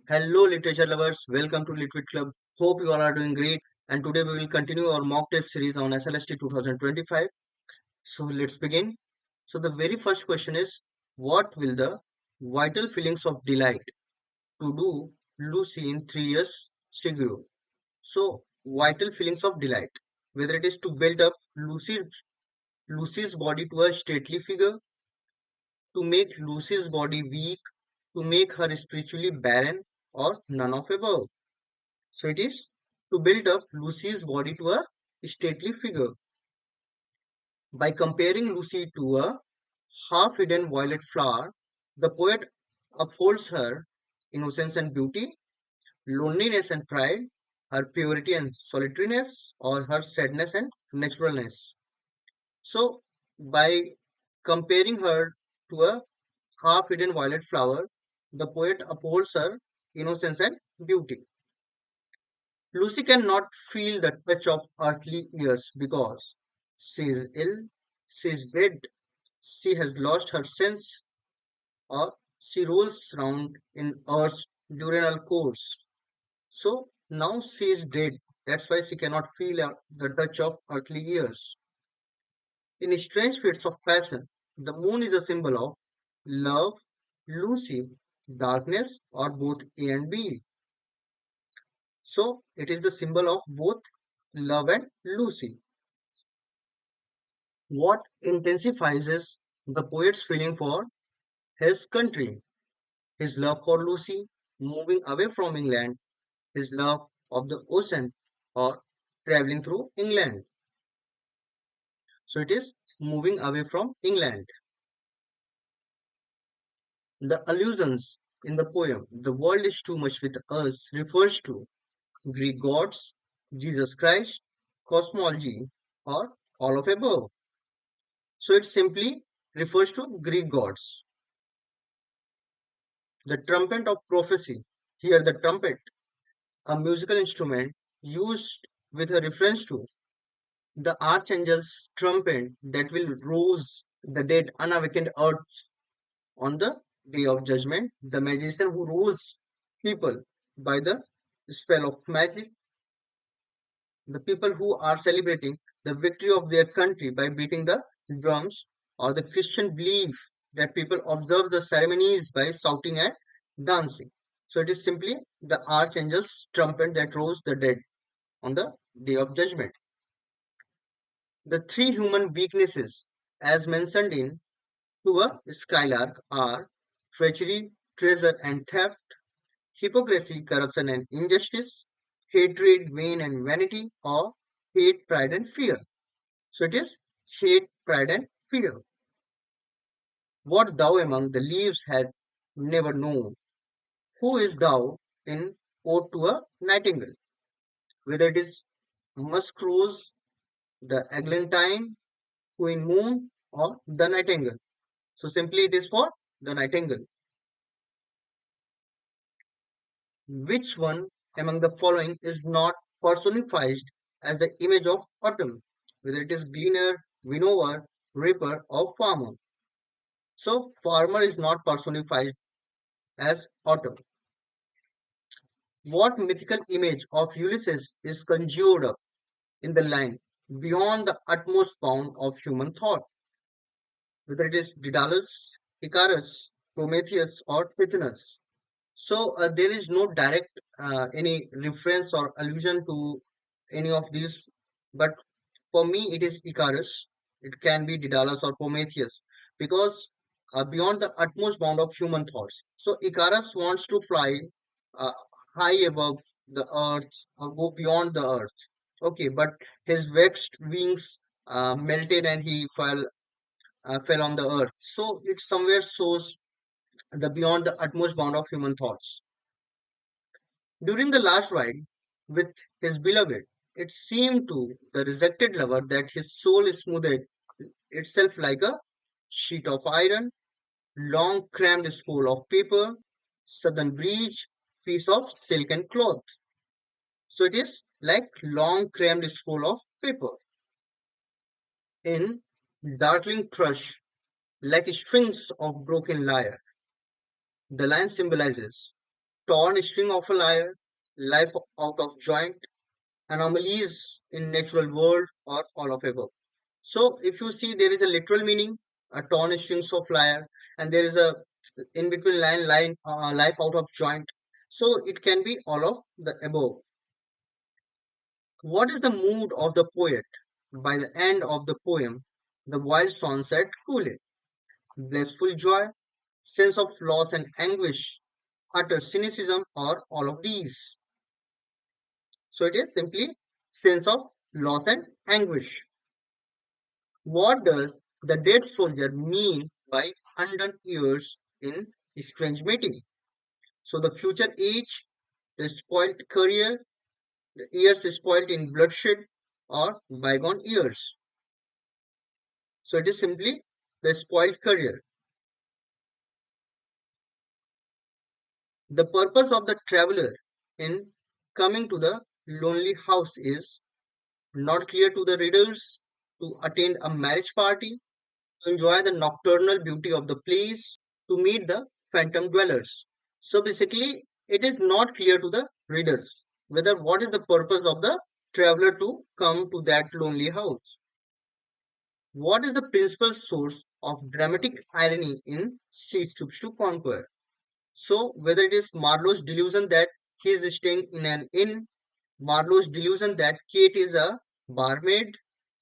Hello, literature lovers. Welcome to LITTWIT CLUB. Hope you all are doing great. And today we will continue our mock test series on SLST 2025. So let's begin. So the very first question is, what will the vital feelings of delight to do Lucy in 3 years Siguro? So vital feelings of delight, whether it is to build up Lucy's body to a stately figure, to make Lucy's body weak, to make her spiritually barren, or none of above. So it is to build up Lucy's body to a stately figure. By comparing Lucy to a half-hidden violet flower, the poet upholds her innocence and beauty, loneliness and pride, her purity and solitariness, or her sadness and naturalness. So by comparing her to a half-hidden violet flower, the poet upholds her innocence and beauty. Lucy cannot feel the touch of earthly years because she is ill, she is dead, she has lost her sense, or she rolls round in Earth's diurnal course. So now she is dead. That's why she cannot feel the touch of earthly years. In strange fits of passion, the moon is a symbol of love, Lucy, darkness, or both A and B. So it is the symbol of both love and Lucy. What intensifies is the poet's feeling for his country, his love for Lucy, moving away from England, his love of the ocean, or traveling through England. So it is moving away from England. The allusions in the poem, the world is too much with us, refers to Greek gods, Jesus Christ, cosmology, or all of above. So it simply refers to Greek gods. The trumpet of prophecy. Here, the trumpet, a musical instrument used with a reference to the archangel's trumpet that will rouse the dead unawakened earth on the day of judgment. The magician who rose people by the spell of magic, the people who are celebrating the victory of their country by beating the drums, or the Christian belief that people observe the ceremonies by shouting and dancing. So it is simply the archangel's trumpet that rose the dead on the day of judgment. The three human weaknesses, as mentioned in To a Skylark, are treachery, treasure, and theft, hypocrisy, corruption, and injustice, hatred, vain, and vanity, or hate, pride, and fear. So it is hate, pride, and fear. What thou among the leaves had never known. Who is thou in Ode to a Nightingale? Whether it is Musk Rose, the Eglantine, Queen Moon, or the Nightingale. So simply it is for the Nightingale. Which one among the following is not personified as the image of autumn? Whether it is gleaner, winnower, reaper, or farmer. So farmer is not personified as autumn. What mythical image of Ulysses is conjured up in the line beyond the utmost bound of human thought? Whether it is Daedalus, Icarus, Prometheus, or Tithonus. So there is no direct any reference or allusion to any of these, but for me it is Icarus. It can be Daedalus or Prometheus because beyond the utmost bound of human thoughts. So Icarus wants to fly uh, high above the earth or go beyond the earth. Okay, but his vexed wings melted and he fell on the earth. So it somewhere shows the beyond the utmost bound of human thoughts. During the last ride with his beloved, it seemed to the rejected lover that his soul smoothed itself like a sheet of iron, long crammed spool of paper, southern breeze, piece of silken cloth. So it is like long crammed spool of paper. In darkling crush, like strings of broken lyre, the line symbolizes. torn string of a lyre, life out of joint, anomalies in natural world, or all of above. So if you see, there is a literal meaning, a torn strings of lyre, and there is a in between line life out of joint. So it can be all of the above. What is the mood of the poet? By the end of the poem, the wild sunset cooleth, blissful joy, sense of loss and anguish, utter cynicism, or all of these. So it is simply sense of loss and anguish. What does the dead soldier mean by undone years in strange meeting? So the future age, the spoiled career, the years spoiled in bloodshed, or bygone years. So it is simply the spoiled career. The purpose of the traveler in coming to the lonely house is not clear to the readers, to attend a marriage party, to enjoy the nocturnal beauty of the place, to meet the phantom dwellers. So basically, it is not clear to the readers whether what is the purpose of the traveler to come to that lonely house. What is the principal source of dramatic irony in She Stoops to Conquer? So whether it is Marlowe's delusion that he is staying in an inn, Marlowe's delusion that Kate is a barmaid,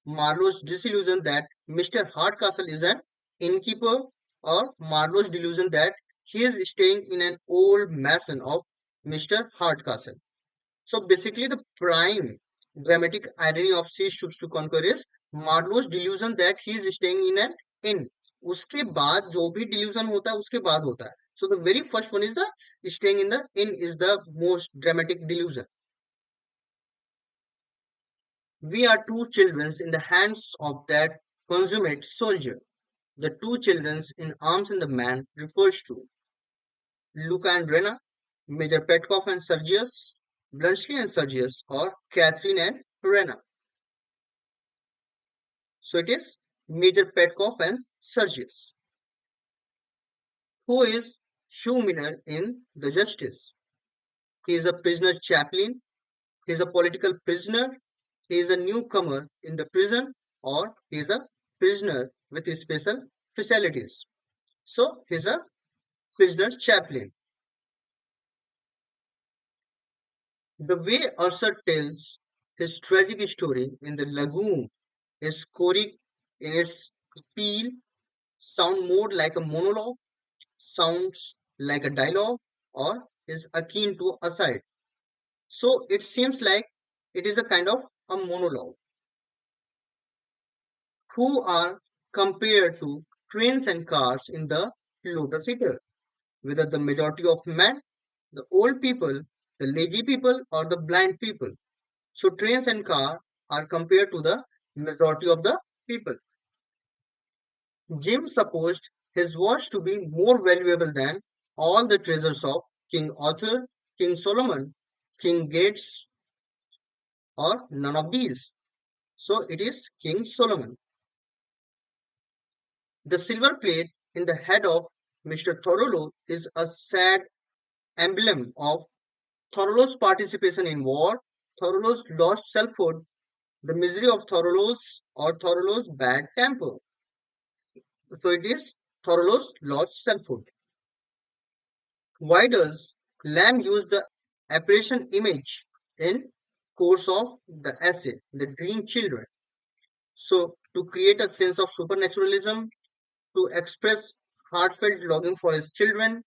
Marlowe's disillusion that Mr. Hardcastle is an innkeeper, or Marlowe's delusion that he is staying in an old mansion of Mr. Hardcastle. So basically, the prime dramatic irony of She Stoops to Conquer is Marlowe's delusion that he is staying in an inn. उसके बाद जो भी delusion होता है उसके बाद होता है. So the very first one is the staying in the inn is the most dramatic delusion. We are two children in the hands of that consummate soldier. The two children in arms and the man refers to Luca and Rena, Major Petkov and Sergius, Bluntschli and Sergius, or Catherine and Rena. So it is Major Petkov and Sergius. Who is Hugh Miller in The Justice? He is a prisoner chaplain, he is a political prisoner, he is a newcomer in the prison, or he is a prisoner with special facilities. So he is a prisoner chaplain. The way Ursa tells his tragic story in the lagoon is choric in its appeal, sound more like a monologue, sounds like a dialogue, or is akin to aside. So it seems like it is a kind of a monologue. Who are compared to trains and cars in the Lotus Eater, whether the majority of men, the old people, the lazy people, or the blind people. So trains and car are compared to the majority of the people. Jim supposed his watch to be more valuable than all the treasures of King Arthur, King Solomon, King Gates, or none of these. So it is King Solomon. The silver plate in the head of Mr. Thorolo is a sad emblem of Thorolo's participation in war, Thorolo's lost selfhood, the misery of Thorolo's or Thorolo's bad temper. So it is Thorolo's lost selfhood. Why does Lamb use the apparition image in course of the essay, The Dream Children? So to create a sense of supernaturalism, to express heartfelt longing for his children,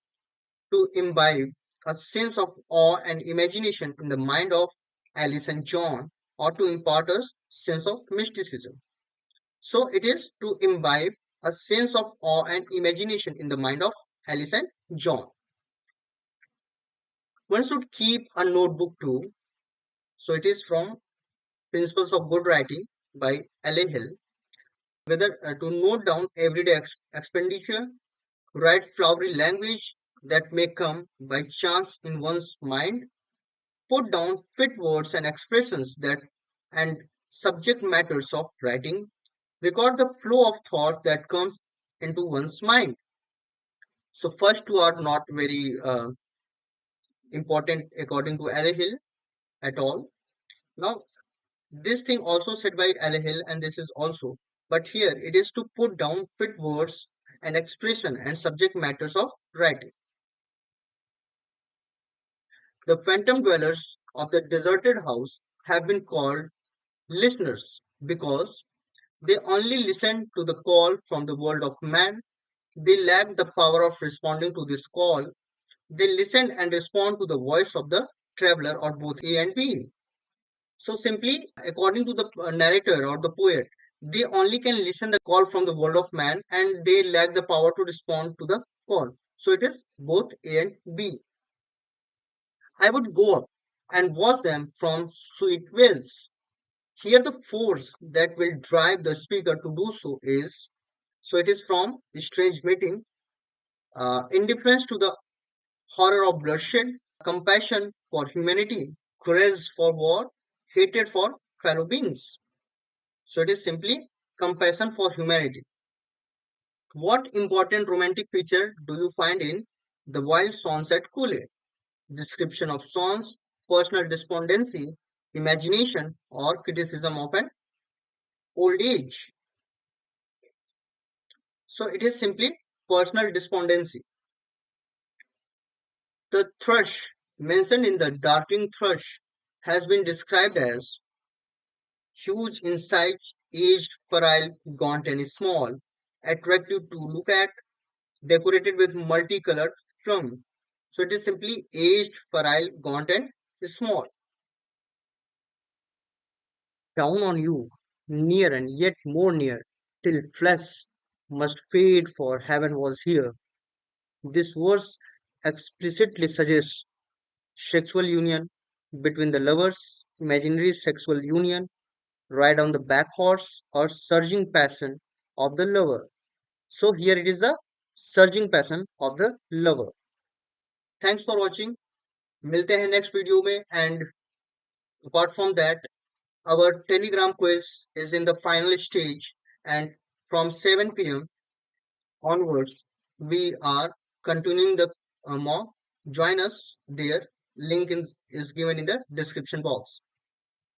to imbibe a sense of awe and imagination in the mind of Alice and John, or to impart a sense of mysticism. So it is to imbibe a sense of awe and imagination in the mind of Alice and John. One should keep a notebook too. So it is from Principles of Good Writing by L.A. Hill. Whether to note down everyday expenditure, write flowery language that may come by chance in one's mind, put down fit words and expressions that and subject matters of writing, record the flow of thought that comes into one's mind. So first two are not very important according to Hill at all. Now, this thing also said by Hill, and this is also, but here it is to put down fit words and expression and subject matters of writing. The phantom dwellers of the deserted house have been called listeners because they only listen to the call from the world of man. They lack the power of responding to this call. They listen and respond to the voice of the traveler or both A and B. So simply, according to the narrator or the poet, they only can listen the call from the world of man and they lack the power to respond to the call. So it is both A and B. I would go up and watch them from sweet wells. Here the force that will drive the speaker to do so is, so it is from Strange Meeting, indifference to the horror of bloodshed, compassion for humanity, courage for war, hatred for fellow beings. So it is simply compassion for humanity. What important romantic feature do you find in The Wild Songs at Cooley? Description of songs, personal despondency, imagination, or criticism of an old age. So it is simply personal despondency. The thrush mentioned in the Darkling Thrush has been described as huge in size, aged, virile, gaunt and small, attractive to look at, decorated with multicolored flung. So it is simply aged, virile, gaunt and small. Down on you, near and yet more near, till flesh must fade for heaven was here. This verse explicitly suggests sexual union between the lovers, imaginary sexual union, ride on the back horse or surging passion of the lover. So here it is the surging passion of the lover. Thanks for watching. मिलते हैं next video में, and apart from that, our Telegram quiz is in the final stage, and from 7 p.m. onwards, we are continuing the mock. Join us there. Link is given in the description box.